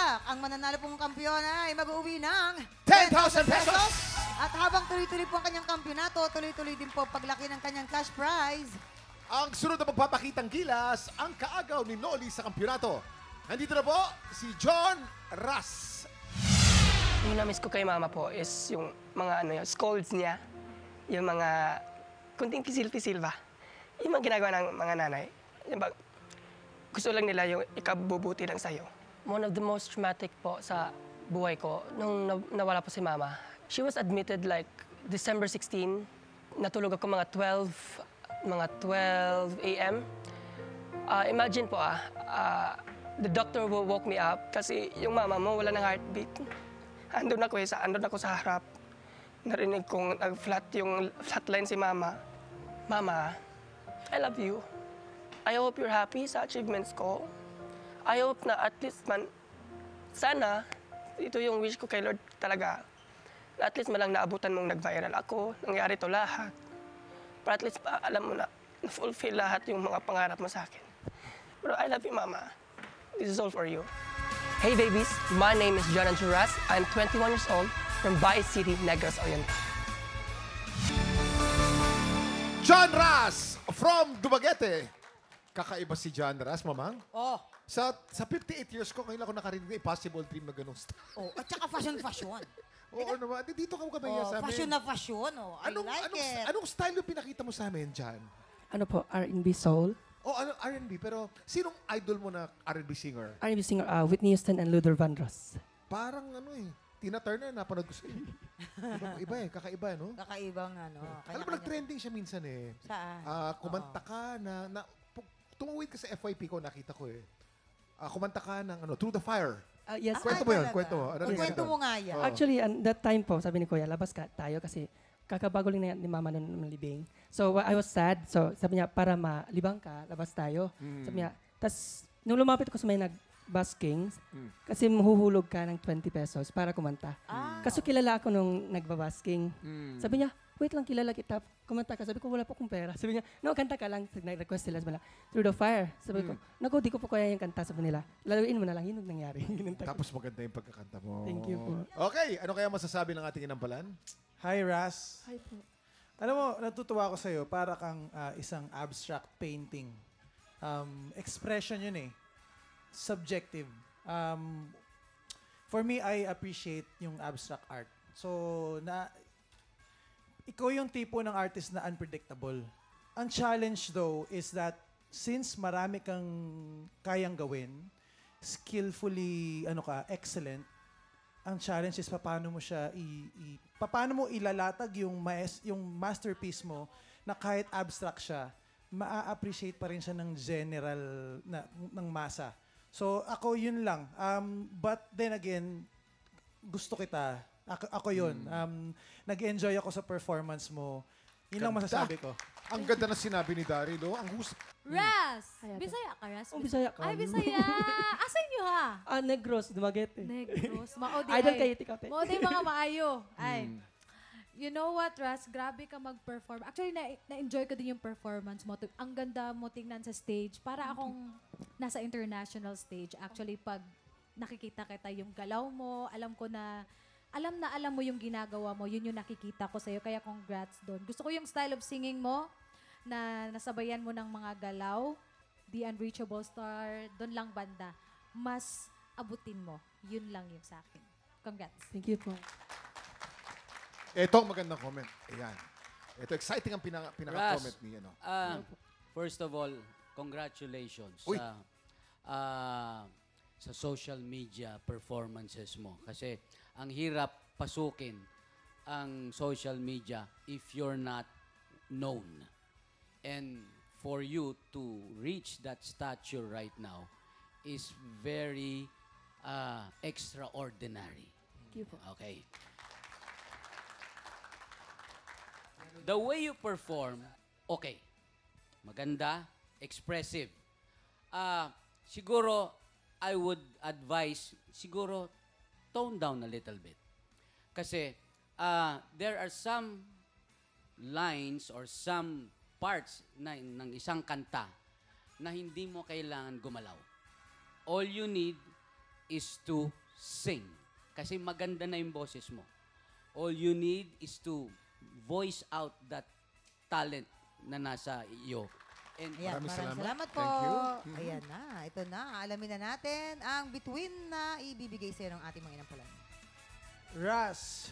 luck! Ang mananalo pong kampiyon ay mag-uwi ng 10,000 pesos! At habang tuloy-tuloy po ang kanyang kampyonato, tuloy-tuloy din po paglaki ng kanyang cash prize. Ang sunod na magpapakitang gilas, ang kaagaw ni Noli sa kampyonato. Nandito na po si John Ras. Yung na-miss ko kay mama po is yung mga scolds niya. Yung mga kunting pisil-pisil ba. Yung mga ginagawa ng mga nanay. Yung gusto lang nila yung ikabubuti lang sa'yo. One of the most traumatic po sa buhay ko, nung nawala po si mama, she was admitted like December 16. Natulog ako mga 12 a.m. Imagine po the doctor woke me up kasi yung mama mo wala ng heartbeat. Andun ako sa harap. Narinig kong flatline si mama. Mama, I love you. I hope you're happy sa achievements ko. I hope na at least sana, ito yung wish ko kay Lord talaga, at least malang naabutan mong nag-viral ako, nangyari to lahat. Para at least alam mo na, na-fulfill lahat yung mga pangarap mo sa akin. Pero I love you, Mama. This is all for you. Hey, babies. My name is John Anchuras. I'm 21 years old from Baez City, Negros Oriental. John Ras from Dumaguete. Kakaiba si John Ras, mamang. Oh, Sa 58 years ko, ngayon ako nakarinig na impossible dream na ganung style. at saka fashion. Oo naman. Dito ka kabaya sa amin. Fashion na fashion. Oh, I like it. Anong style yung pinakita mo sa amin, John? Ano po, R&B soul? Ano, R&B. Pero sinong idol mo na R&B singer? R&B singer, Whitney Houston and Luther Vandross. Parang Tina Turner, napanood ko sa'yo. Iba kakaiba, no? Kakaibang Alam mo, kanya-kanya. nag-trending siya minsan eh. Saan? Kumanta ka tumuwid ka sa FYP ko, nakita ko eh. Kumanta ka ng Through the Fire. Yes. Kwento mo yun, kwento mo. Ano nangyari Kwento doon? mo nga yan. Oo. Actually, that time po, sabi ni Kuya, labas tayo kasi kakabago lang ni Mama ng libing. So, I was sad. So, sabi niya, para malibang ka, labas tayo. Sabi niya, tas nung lumapit ko sa may busking, kasi mahuhulog ka ng 20 pesos para kumanta. Kaso kilala ako nung nagbabasking. Sabi niya, wait lang, kilala kita, kumanta ka. Sabi ko, wala po akong pera. Sabi niya, no, kanta ka lang. Nag-request sila, sabi niya, Through the Fire. Sabi ko, naku, di ko po kaya yung kanta. Sabi nila, laluin mo na lang, yun ang nangyari. Tapos maganda yung pagkakanta mo. Thank you po. Okay, ano kaya masasabi ng ating inampalan? Hi, Ras. Hi po. Alam mo, natutuwa ako sa'yo para kang isang abstract painting. Expression yun eh. Subjective. For me, I appreciate yung abstract art. So, ikaw yung tipo ng artist na unpredictable. Ang challenge though is that since marami kang kayang gawin, skillfully, excellent, ang challenge is paano mo siya paano mo ilalatag yung masterpiece mo na kahit abstract siya, maa-appreciate pa rin siya ng general ng masa. So ako yun lang. But then again, gusto kita. Ako yun. Nag-enjoy ako sa performance mo. Yun lang masasabi ko. Ang ganda na sinabi ni Daryl, no? Ang Ras! Bisaya ka, Ras? Bisaya ka. Ay, Bisaya! Asan nyo ha? Negros, Dumaguete. Negros. Maodi Idol kayo, tikape. Maodi mga maayo. Ay. You know what, Ras? Grabe ka mag-perform. Actually, na-enjoy ko din yung performance mo. Ang ganda mo tingnan sa stage. Para akong nasa international stage. Actually, pag nakikita kita yung galaw mo, alam mo yung ginagawa mo, yun yung nakikita ko sa'yo. Kaya congrats doon. Gusto ko yung style of singing mo na nasabayan mo ng mga galaw, The Unreachable Star, doon lang banda. Mas abutin mo. Yun lang yung sa akin. Congrats. Thank you po. Ito ang magandang comment. Ayan. Ito, exciting ang pinaka-comment ni First of all, congratulations Uy. sa social media performances mo. Kasi ang hirap pasukin ang social media if you're not known. And for you to reach that stature right now is very extraordinary. Thank you po. Okay. The way you perform, okay. Maganda, expressive. Siguro, I would advise, tone down a little bit. Kasi, there are some lines or some parts ng isang kanta na hindi mo kailangan gumalaw. All you need is to sing. Kasi maganda na yung boses mo. All you need is to voice out that talent na nasa iyo. And Ayan, Maraming maraming salamat. salamat po. Thank you. Ayan na, ito na. Alamin na natin ang bituin na ibibigay sa'yo ng ating mga inampalan. Ras,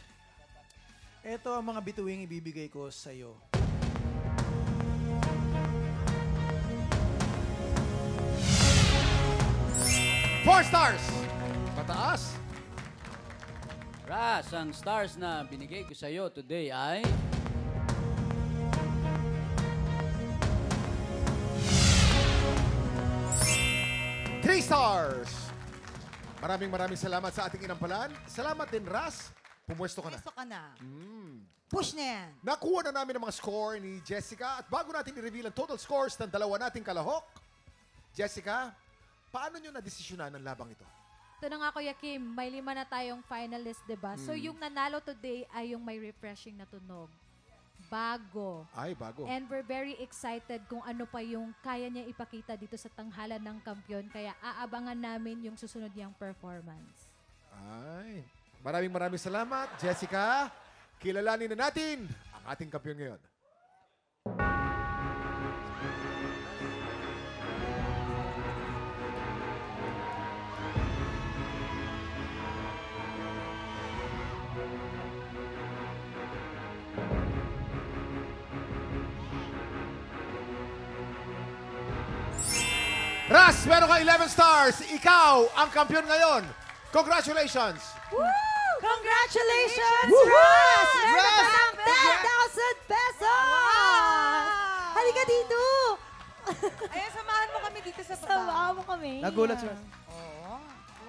ito ang mga bituing ibibigay ko sa'yo. Four stars. Pataas. Ras, ang stars na binigay ko sa iyo today ay... Three stars. Maraming salamat sa ating inampalan. Salamat din, Ras. Pumwesto ka na. Puesto ka na. Push na yan. Nakuha na namin ang mga score ni Jessica. At bago natin i-reveal ang total scores ng dalawa nating kalahok, Jessica, paano nyo na-desisyonan ang labang ito? Ito na nga, Kuya Kim, may 5 na tayong finalist, diba? So yung nanalo today ay yung may refreshing na tunog. Bago. Ay, bago. And we're very excited kung ano pa yung kaya niya ipakita dito sa tanghalan ng kampiyon. Kaya aabangan namin yung susunod niyang performance. Ay. Maraming salamat, Jessica. Kilalanin na natin ang ating kampiyon ngayon. Ras, meron ka 11 stars. Ikaw ang kampiyon ngayon. Congratulations! Congratulations, Woohoo! Ras! Meron Ras! ka ng 10,000 pesos! Halika dito! Ayan, samahan mo kami dito sa baba. Samahan mo kami. Nagulat siya. Oo.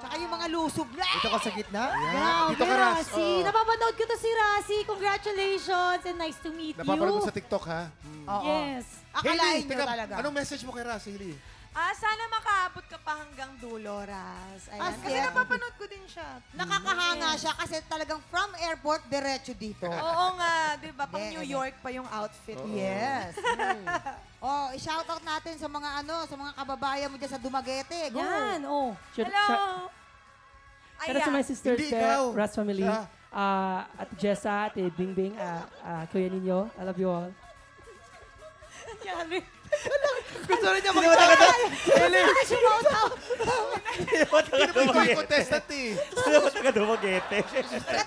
Tsaka yung mga lusob niya. Dito ka sa gitna? Yan. Dito ka, Ras. Rasi. Napapanood ko to si Rasi. Congratulations and nice to meet Napapanood mo you. sa TikTok, ha? Oo. Yes. Akalain nyo teka, talaga. anong message mo kay Ras, Hailey? Sana makaabot ka pa hanggang dulo, Ras. Ayan. Kasi Kasi napapanood ko din siya. Nakakahanga siya kasi talagang from airport, diretso dito. Oo nga, di ba? Pang Hindi, New York pa yung outfit. Yes. Oh, i-shoutout natin sa mga sa mga kababayan mo dyan sa Dumaguete. Go. Yan, oh. Hello! Shout out to my sisters Hindi there, ikaw. Ras family. Siya. At Jessa, at Bingbing, Kuya Ninyo. I love you all. Gusto rin niya magpapagod. Hindi mo ikaw yung contestant, eh. Dumagete.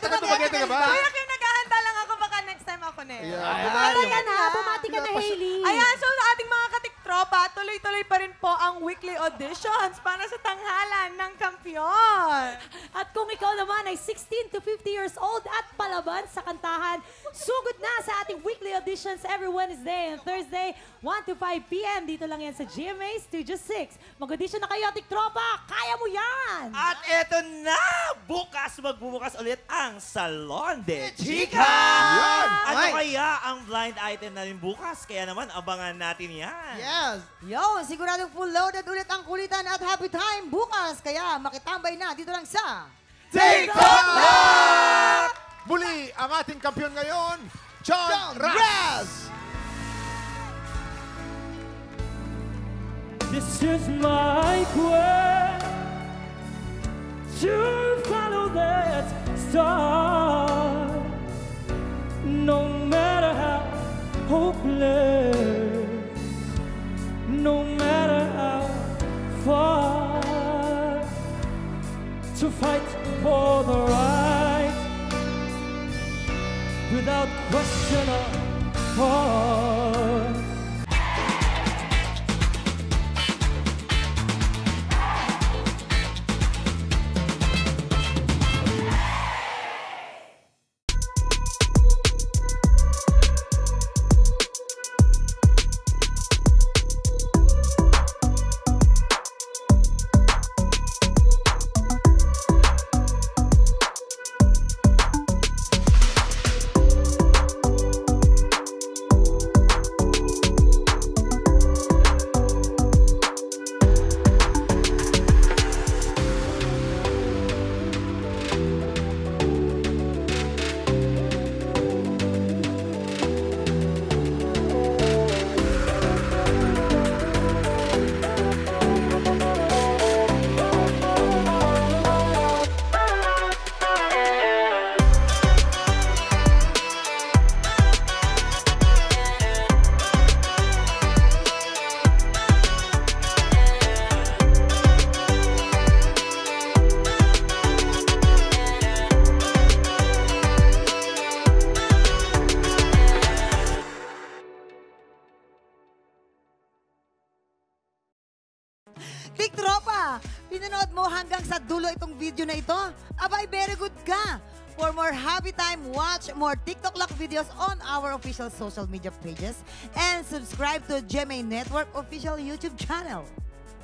Dumaguete ka ba? Kaya Kim, naghahanda lang ako. Baka next time ako na. Bumati ka na. Bumati ka na, Hailey. Ayan, so sa ating mga katiktropa, tuloy-tuloy pa rin po ang weekly auditions para sa tanghalan ng kampiyon. At kung ikaw naman ay 16 to 50 years old at palaban sa kantahan, sugod na sa ating weekly auditions every Wednesday and Thursday, 1 to 5 p.m. Dito lang yan sa GMA Studio 6. Mag-audition na kayo, ating tropa! Kaya mo yan! At eto na! Bukas magbubukas ulit ang Salon de Chica! Yan! Ano kaya ang blind item natin bukas? Kaya naman, abangan natin yan. Yes. Yo, siguradong full loaded ulit ang kulitan at happy time bukas. Kaya makitambay na dito lang sa TikTok Lock! Muli, ang ating kampiyon ngayon, John Ras! This is my quest to follow that star. No matter how hopeless, no matter how far, to fight for the right without question or pause. pinanood mo hanggang sa dulo itong video na ito, abay, very good ka. For more happy time, watch more TikTok Lock videos on our official social media pages and subscribe to GMA Network official YouTube channel.